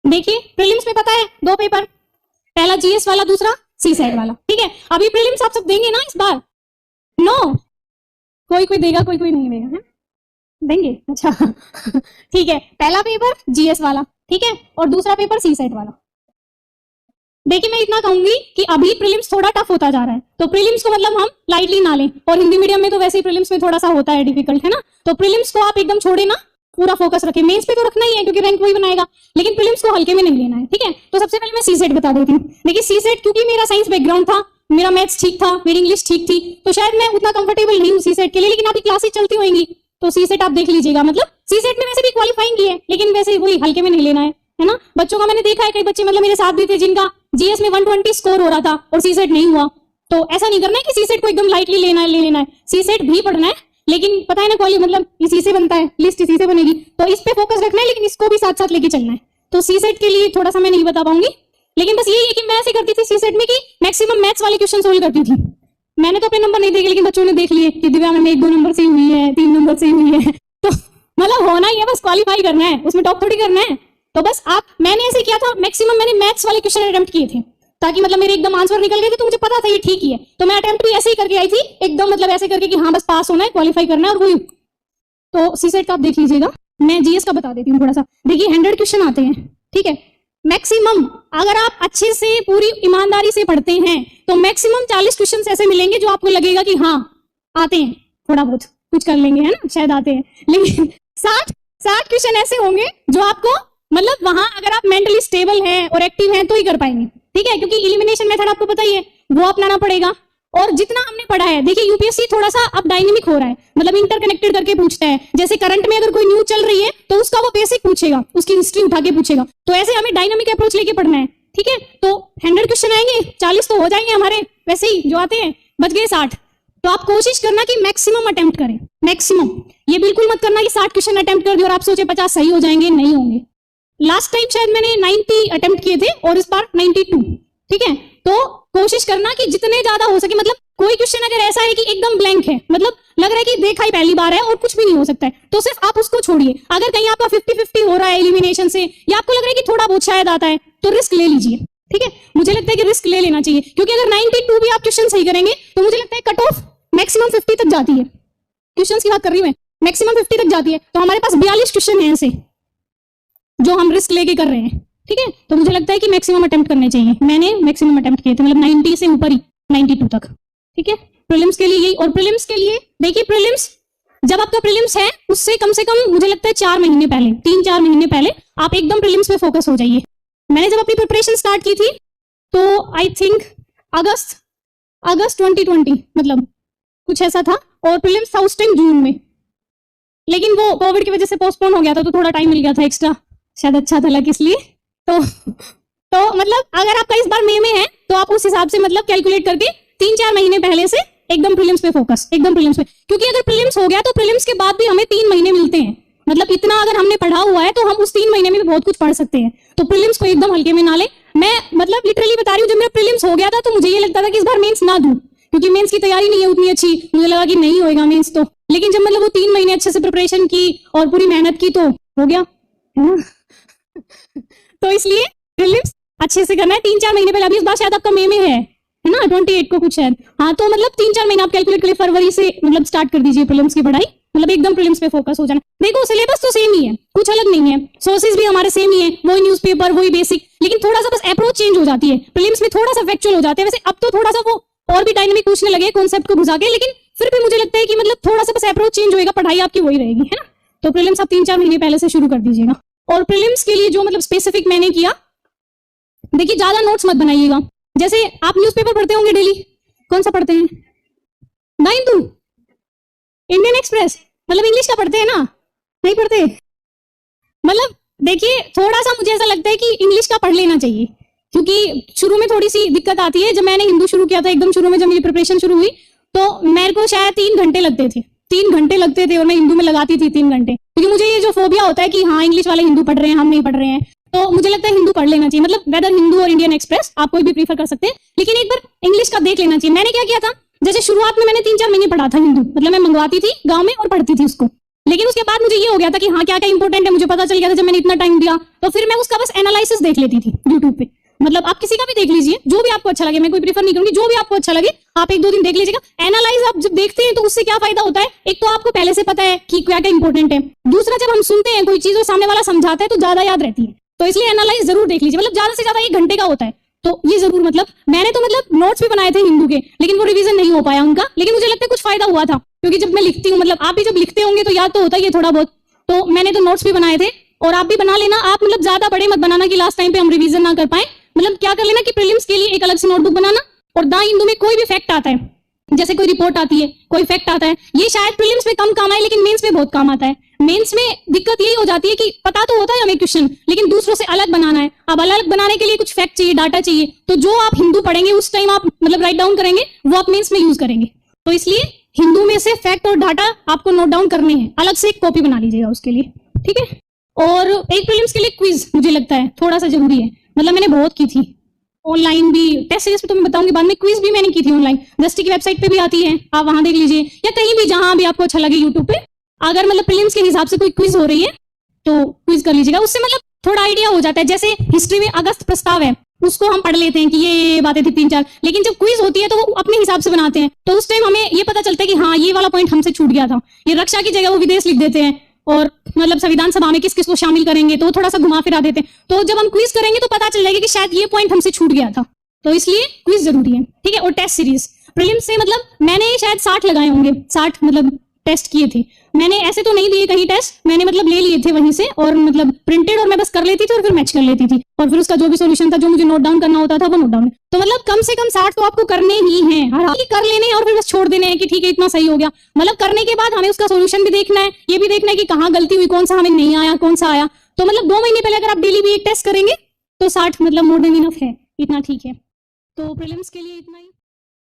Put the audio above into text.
देखिए प्रीलिम्स में पता है 2 पेपर, पहला जीएस वाला, दूसरा सी सेट वाला, ठीक है। अभी प्रीलिम्स आप सब देंगे ना इस बार? नो, कोई कोई देगा, कोई कोई नहीं देगा, है? देंगे, अच्छा ठीक है। पहला पेपर जीएस वाला, ठीक है, और दूसरा पेपर सी सेट वाला। देखिए मैं इतना कहूंगी कि अभी प्रीलिम्स थोड़ा टफ होता जा रहा है, तो प्रीलिम्स को मतलब हम लाइटली ना लें, और हिंदी मीडियम में तो वैसे ही प्रीलिम्स में थोड़ा सा होता है डिफिकल्ट, है ना। तो प्रीलिम्स को आप एकदम छोड़े ना, पूरा फोकस रखें। मेंस पे तो रखना ही है क्योंकि रैंक वही बनाएगा, लेकिन प्रीलिम्स को हल्के में नहीं लेना है, ठीक है। तो सबसे पहले मैं सी सेट बता देती हूँ। देखिए सी सेट, क्योंकि मेरा साइंस बैकग्राउंड था, मेरा मैथ्स ठीक था, मेरी इंग्लिश ठीक थी, तो शायद मैं उतना कंफर्टेबल नहीं हूँ सी सेट के लिए, लेकिन आपकी क्लासेस चलती होंगी तो सी सेट आप देख लीजिएगा। मतलब सी सेट में वैसे भी क्वालिफाइंग की है, लेकिन वैसे वही हल्के में नहीं लेना है ना। बच्चों का मैंने देखा है, कई बच्चे मतलब मेरे साथ भी थे जिनका जीएस में 120 स्कोर हो रहा था और सी सेट नहीं हुआ। तो ऐसा नहीं करना है कि सी सेट को एकदम लाइटली लेना है, ले लेना है। सी सेट भी पढ़ना है, लेकिन पता है ना क्वालिटी मतलब इसी से बनता है, लिस्ट इसी से बनेगी, तो इस पे फोकस रखना है, लेकिन इसको भी साथ साथ लेके चलना है। तो सी सेट के लिए थोड़ा सा मैं नहीं बता पाऊंगी, लेकिन बस यही है कि मैं ऐसे करती थी सी सेट में कि मैक्सिमम मैथ्स वाले क्वेश्चन सोल्व करती थी। मैंने तो अपने नंबर नहीं देखे, लेकिन बच्चों ने देख लिए कि दिव्या में 1-2 नंबर से हुई है, 3 नंबर से हुई है। तो मतलब होना ही है, बस क्वालिफाई करना है, उसमें टॉप थोड़ी करना है। तो बस मैंने ऐसे किया था, मैक्सिमम मैंने मैथ्स वाले क्वेश्चन अटेम्प्ट किए थे, ताकि मतलब मेरे एकदम आंसर निकल गए थे, तो मुझे पता था ये ठीक ही है। तो मैं अटेम्प्ट भी ऐसे ही करके आई थी, एकदम मतलब ऐसे करके कि हाँ बस पास होना है, क्वालिफाई करना है, और वही। तो सी सेट का आप देख लीजिएगा। मैं जीएस का बता देती हूँ थोड़ा सा। देखिए 100 क्वेश्चन आते हैं, ठीक है। मैक्सिमम अगर आप अच्छे से पूरी ईमानदारी से पढ़ते हैं तो मैक्सिमम 40 क्वेश्चन ऐसे मिलेंगे जो आपको लगेगा कि हाँ आते हैं, थोड़ा बहुत कुछ कर लेंगे, है ना, शायद आते हैं। लेकिन 60 क्वेश्चन ऐसे होंगे जो आपको मतलब वहां अगर आप मेंटली स्टेबल हैं और एक्टिव हैं तो ही कर पाएंगे, ठीक है। क्योंकि एलिमिनेशन मेथड आपको पता ही है, वो अपनाना पड़ेगा। और जितना हमने पढ़ा है, देखिए यूपीएससी थोड़ा सा अब डायनेमिक हो रहा है, मतलब इंटरकनेक्टेड करके पूछता है। जैसे करंट में अगर कोई न्यूज चल रही है तो उसका वो बेसिक पूछेगा, उसकी हिस्ट्री उठा के पूछेगा। तो ऐसे हमें डायनामिक अप्रोच लेके पढ़ना है, ठीक है। तो 100 क्वेश्चन आएंगे, 40 तो हो जाएंगे हमारे वैसे ही जो आते हैं, बच गए 60। तो आप कोशिश करना कि मैक्सिमम अटेम्प्ट करें, मैक्सिमम। ये बिल्कुल मत करना कि 60 क्वेश्चन अटेम्प्ट कर दिए और आप सोचे 50 सही हो जाएंगे, नहीं होंगे। लास्ट टाइम शायद मैंने 90 अटेम्प्ट किए थे और इस बार 92, ठीक है। तो कोशिश करना कि जितने ज्यादा हो सके, मतलब कोई क्वेश्चन अगर ऐसा है कि एकदम ब्लैंक है, मतलब लग रहा है कि देखा ही पहली बार है और कुछ भी नहीं हो सकता है, तो सिर्फ आप उसको छोड़िए। अगर कहीं आपका 50-50 हो रहा है एलिमिनेशन से, या आपको लग रहा है कि थोड़ा बहुत शायद आता है, तो रिस्क ले लीजिए, ठीक है। मुझे लगता है कि रिस्क ले लेना चाहिए, क्योंकि अगर 92 भी आप क्वेश्चन सही करेंगे तो मुझे लगता है कट ऑफ मैक्सिमम 50 तक जाती है। क्वेश्चन की बात कर रही हूँ मैं, मैक्सिमम 50 तक जाती है। तो हमारे पास 42 क्वेश्चन है ऐसे जो हम रिस्क लेके कर रहे हैं, ठीक है। तो मुझे लगता है कि मैक्सिमम अटेम्प्ट करने चाहिए। मैंने मैक्सिमम अटेम्प्ट किए थे, मतलब 90 से ऊपर ही, 92 तक, ठीक है। प्रीलिम्स के लिए यही। और प्रीलिम्स के लिए देखिए, प्रीलिम्स जब आपका प्रीलिम्स है उससे कम से कम मुझे लगता है 4 महीने पहले, 3-4 महीने पहले आप एकदम प्रीलिम्स पे फोकस हो जाइए। मैंने जब अपनी प्रिपरेशन स्टार्ट की थी तो आई थिंक अगस्त 2020 मतलब कुछ ऐसा था, और प्रीलिम्स था उस टाइम जून में, लेकिन वो कोविड की वजह से पोस्टपोन हो गया था, तो थोड़ा टाइम मिल गया था एक्स्ट्रा, शायद अच्छा था लग इसलिए। तो मतलब अगर आपका इस बार मई में है तो आप उस हिसाब से मतलब कैलकुलेट करके 3-4 महीने पहले से एकदम प्रीलिम्स पे फोकस, एकदम प्रीलिम्स पे। क्योंकि अगर प्रीलिम्स हो गया तो प्रीलिम्स के बाद भी हमें 3 महीने मिलते हैं, मतलब इतना अगर हमने पढ़ा हुआ है तो हम उस 3 महीने में भी बहुत कुछ पढ़ सकते हैं। तो प्रीलिम्स को एकदम हल्के में ना ले। मैं मतलब लिटरली बता रही हूँ, जब मेरा प्रीलिम्स हो गया था तो मुझे ये लगता था कि इस बार मेंस ना दूं, क्योंकि मेंस की तैयारी नहीं है उतनी अच्छी, मुझे लगा कि नहीं होएगा मेंस तो। लेकिन जब मतलब वो 3 महीने अच्छे से प्रिपरेशन की और पूरी मेहनत की तो हो गया, है ना। तो इसलिए प्रीलिम्स अच्छे से करना है 3-4 महीने पहले। अभी इस बार शायद आपका मई में है ना, 28 को कुछ है, हाँ। तो मतलब 3-4 महीने आप कैलकुलेट करिए, फरवरी से मतलब स्टार्ट कर दीजिए प्रीलिम्स की पढ़ाई, मतलब एकदम प्रीलिम्स पे फोकस हो जाना। देखो सिलेबस तो सेम ही है, कुछ अलग नहीं है, सोर्सेज भी हमारे सेम ही है, वही न्यूज़पेपर, वही बेसिक, लेकिन थोड़ा सा बस अप्रोच चेंज हो जाती है। प्रीलिम्स में थोड़ा सा फैक्चुअल हो जाते हैं, वैसे अब तो थोड़ा सा वो और भी डायनेमिक पूछने लगे कॉन्सेप्ट को घुसा के, लेकिन फिर भी मुझे लगता है कि मतलब थोड़ा सा बस अप्रोच चेंज होएगा, पढ़ाई आपकी वही रहेगी, है ना। तो प्रीलिम्स आप 3-4 महीने पहले से शुरू कर दीजिएगा। और प्रीलिम्स के लिए जो मतलब स्पेसिफिक मैंने किया, देखिए ज्यादा नोट्स मत बनाइएगा। जैसे आप न्यूज़पेपर पढ़ते होंगे डेली, कौन सा पढ़ते हैं? द हिंदू, इंडियन एक्सप्रेस, मतलब इंग्लिश का पढ़ते हैं ना, नहीं पढ़ते? मतलब देखिए थोड़ा सा मुझे ऐसा लगता है कि इंग्लिश का पढ़ लेना चाहिए, क्योंकि शुरू में थोड़ी सी दिक्कत आती है। जब मैंने हिंदू शुरू किया था एकदम शुरू में, जब मेरी प्रिपरेशन शुरू हुई, तो मेरे को शायद 3 घंटे लगते थे, 3 घंटे लगते थे, और मैं हिंदू में लगाती थी 3 घंटे, क्योंकि मुझे ये जो फोबिया होता है कि हाँ इंग्लिश वाले हिंदू पढ़ रहे हैं, हम नहीं पढ़ रहे हैं। तो मुझे लगता है हिंदू पढ़ लेना चाहिए, मतलब वेदर हिंदू और इंडियन एक्सप्रेस आप कोई भी प्रीफर कर सकते हैं, लेकिन एक बार इंग्लिश का देख लेना चाहिए। मैंने क्या किया था, जैसे शुरुआत में मैंने 3-4 महीने पढ़ा था हिंदू, मतलब मैं मंगवाती थी गांव में और पढ़ती थी उसको, लेकिन उसके बाद मुझे ये हो गया था कि हाँ क्या क्या इंपॉर्टेंट है मुझे पता चल गया था जब मैंने इतना टाइम दिया। तो फिर मैं उसका बस एनालिसिस देख लेती थी यूट्यूब पे। मतलब आप किसी का भी देख लीजिए, जो भी आपको अच्छा लगे, मैं कोई प्रीफर नहीं करूंगी, जो भी आपको अच्छा लगे आप 1-2 दिन देख लीजिएगा। एनालाइज आप जब देखते हैं तो उससे क्या फायदा होता है, एक तो आपको पहले से पता है कि क्या क्या इंपॉर्टेंट है, दूसरा जब हम सुनते हैं कोई चीज और सामने वाला समझाता है तो ज्यादा याद रहती है। तो इसलिए एनालाइज जरूर देख लीजिए, मतलब ज्यादा से ज्यादा 1 घंटे का होता है। तो ये जरूर, मतलब मैंने तो मतलब नोट्स भी बनाए थे हिंदू के, लेकिन वो रिवीजन नहीं हो पाया उनका, लेकिन मुझे लगता है कुछ फायदा हुआ था, क्योंकि जब मैं लिखती हूँ, मतलब आप भी जब लिखते होंगे तो याद तो होता ही है थोड़ा बहुत। तो मैंने तो नोट्स भी बनाए थे, और आप भी बना लेना। आप मतलब ज्यादा बड़े मत बनाना कि लास्ट टाइम पे हम रिवीजन ना कर पाए। मतलब क्या कर लेना कि प्रीलिम्स के लिए एक अलग से नोटबुक बनाना, और द हिंदू में कोई भी फैक्ट आता है, जैसे कोई रिपोर्ट आती है, कोई फैक्ट आता है, ये शायद प्रीलिम्स में कम काम आए लेकिन मेंस में बहुत काम आता है। मेंस में दिक्कत यही हो जाती है कि पता तो होता है हमें क्वेश्चन, लेकिन दूसरों से अलग बनाना है। अब अलग बनाने के लिए कुछ फैक्ट चाहिए, डाटा चाहिए, तो जो आप हिंदू पढ़ेंगे उस टाइम आप मतलब राइट डाउन करेंगे, वो आप मेंस में यूज करेंगे। तो इसलिए हिंदू में से फैक्ट और डाटा आपको नोट डाउन करने हैं, अलग से एक कॉपी बना लीजिएगा उसके लिए, ठीक है। और एक प्रीलिम्स के लिए क्विज मुझे लगता है थोड़ा सा जरूरी है, मतलब मैंने बहुत की थी ऑनलाइन भी, टेस्ट सीरीज पे तो मैं बताऊंगी बाद में, क्विज भी मैंने की थी ऑनलाइन, दृष्टि की वेबसाइट पे भी आती है, आप वहां देख लीजिए, या कहीं भी जहां भी आपको अच्छा लगे यूट्यूब पे। अगर मतलब प्रीलिम्स के हिसाब से कोई क्विज हो रही है तो क्विज कर लीजिएगा, उससे मतलब थोड़ा आइडिया हो जाता है। जैसे हिस्ट्री में अगस्त प्रस्ताव है, उसको हम पढ़ लेते हैं कि ये बातें थी 3-4, लेकिन जब क्विज होती है तो वो अपने हिसाब से बनाते हैं, तो उस टाइम हमें ये पता चलता है कि हाँ ये वाला पॉइंट हमसे छूट गया था। ये रक्षा की जगह वो विदेश लिख देते हैं, और मतलब संविधान सभा में किस किस को शामिल करेंगे तो थोड़ा सा घुमा फिरा देते हैं। तो जब हम क्विज करेंगे तो पता चल जाएगा कि शायद ये पॉइंट हमसे छूट गया था, तो इसलिए क्विज जरूरी है, ठीक है। और टेस्ट सीरीज प्रीलिम्स से मतलब मैंने शायद 60 लगाए होंगे, 60 मतलब टेस्ट किए थे मैंने, ऐसे तो नहीं दिए कहीं टेस्ट, मैंने मतलब ले लिए थे वहीं से, और मतलब प्रिंटेड, और मैं बस कर लेती थी और फिर मैच कर लेती थी, और फिर उसका जो भी सॉल्यूशन था जो मुझे नोट डाउन करना होता था वो नोट डाउन। तो मतलब कम से कम 60 तो आपको करने ही हैं, हर कर लेने और फिर बस छोड़ देने हैं कि ठीक है इतना सही हो गया। मतलब करने के बाद हमें उसका सॉल्यूशन भी देखना है, ये भी देखना है कि कहाँ गलती हुई, कौन सा हमें नहीं आया, कौन सा आया। तो मतलब 2 महीने पहले अगर आप डेली भी एक टेस्ट करेंगे तो 60 मतलब मोर देन इनफ है, इतना ठीक है। तो प्रीलिम्स के लिए इतना ही।